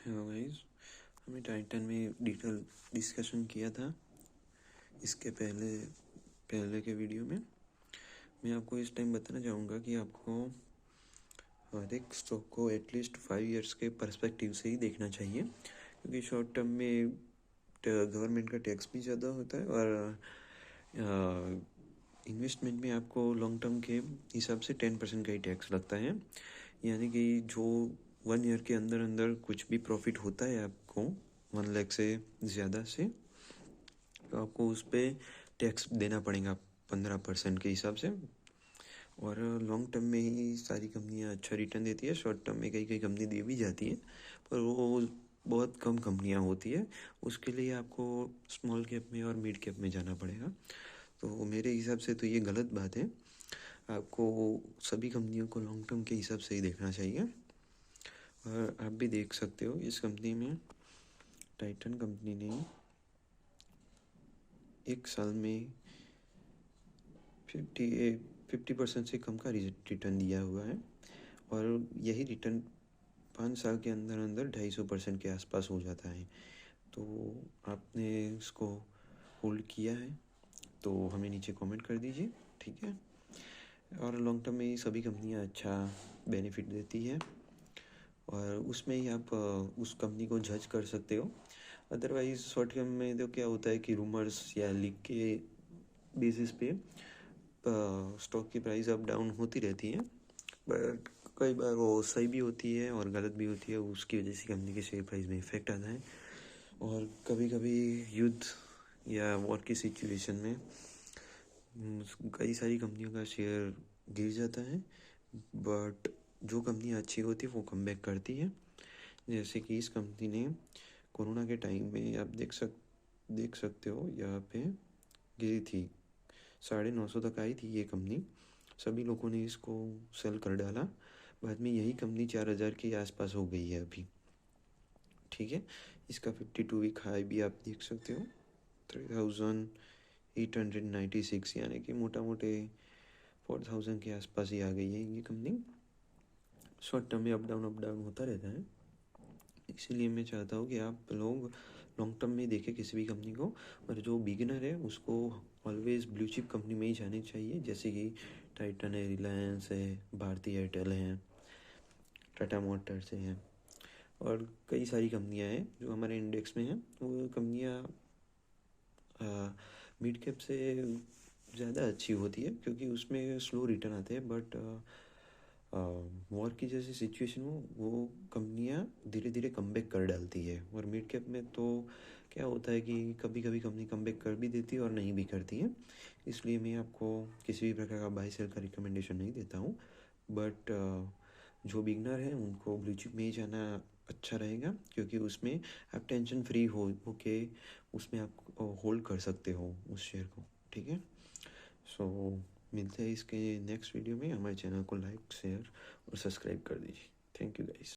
Hello guys, हमें Titan में detail discussion किया था इसके पहले के वीडियो में। मैं आपको इस टाइम बताना चाहूँगा कि आपको हर एक स्टॉक को एटलीस्ट 5 इयर्स के पर्सपेक्टिव से ही देखना चाहिए, क्योंकि शॉर्ट टर्म में गवर्नमेंट का टैक्स भी ज़्यादा होता है और इन्वेस्टमेंट में आपको लॉन्ग टर्म के हिसाब से 10% का ही टैक्स लगता है। यानी कि जो 1 ईयर के अंदर अंदर कुछ भी प्रॉफिट होता है आपको 1 लाख से ज़्यादा से, तो आपको उस पर टैक्स देना पड़ेगा 15% के हिसाब से। और लॉन्ग टर्म में ही सारी कंपनियां अच्छा रिटर्न देती है। शॉर्ट टर्म में कई कई कंपनी दे भी जाती है, पर वो बहुत कम कंपनियां होती है। उसके लिए आपको स्मॉल कैप में और मिड कैप में जाना पड़ेगा। तो मेरे हिसाब से तो ये गलत बात है। आपको सभी कंपनियों को लॉन्ग टर्म के हिसाब से ही देखना चाहिए। और आप भी देख सकते हो इस कंपनी में, टाइटन कंपनी ने एक साल में 50% से कम का रिटर्न दिया हुआ है, और यही रिटर्न 5 साल के अंदर अंदर 250% के आसपास हो जाता है। तो आपने इसको होल्ड किया है तो हमें नीचे कमेंट कर दीजिए, ठीक है। और लॉन्ग टर्म में ही सभी कंपनियां अच्छा बेनिफिट देती है, और उसमें ही आप उस कंपनी को जज कर सकते हो। अदरवाइज शॉर्ट टर्म में तो क्या होता है कि रूमर्स या लीक के बेसिस पे स्टॉक की प्राइस अप डाउन होती रहती है, बट कई बार वो सही भी होती है और गलत भी होती है। उसकी वजह से कंपनी के शेयर प्राइस में इफेक्ट आता है, और कभी कभी युद्ध या वॉर की सिचुएशन में कई सारी कंपनियों का शेयर गिर जाता है, बट जो कंपनियां अच्छी होती है वो कम बैक करती है। जैसे कि इस कंपनी ने कोरोना के टाइम में आप देख सकते हो, यहाँ पे गिरी थी 950 तक आई थी ये कंपनी। सभी लोगों ने इसको सेल कर डाला, बाद में यही कंपनी 4000 के आसपास हो गई है अभी, ठीक है। इसका 52 वीक हाई भी आप देख सकते हो 3896, यानी कि मोटा मोटे 4000 के आसपास ही आ गई है ये कंपनी। शॉर्ट टर्म में अप डाउन होता रहता है, इसीलिए मैं चाहता हूँ कि आप लोग लॉन्ग टर्म में देखें किसी भी कंपनी को। और जो बिगिनर है उसको ऑलवेज ब्लू चिप कंपनी में ही जानी चाहिए, जैसे कि टाइटन है, रिलायंस है, भारती एयरटेल है, टाटा मोटर्स है, और कई सारी कंपनियां हैं जो हमारे इंडेक्स में हैं। वो कंपनियां मिड कैप से ज़्यादा अच्छी होती है, क्योंकि उसमें स्लो रिटर्न आते हैं। बट वॉर की जैसी सिचुएशन हो वो कंपनियां धीरे धीरे कमबैक कर डालती है। और मिड कैप में तो क्या होता है कि कभी कभी कंपनी कमबैक कर भी देती है और नहीं भी करती है। इसलिए मैं आपको किसी भी प्रकार का बाय सेल का रिकमेंडेशन नहीं देता हूँ, बट जो बिगनर हैं उनको ब्लू चिप में ही जाना अच्छा रहेगा, क्योंकि उसमें आप टेंशन फ्री होके उसमें आप होल्ड कर सकते हो उस शेयर को, ठीक है। सो मिलते हैं इसके नेक्स्ट वीडियो में। हमारे चैनल को लाइक, शेयर और सब्सक्राइब कर दीजिए। Thank you guys.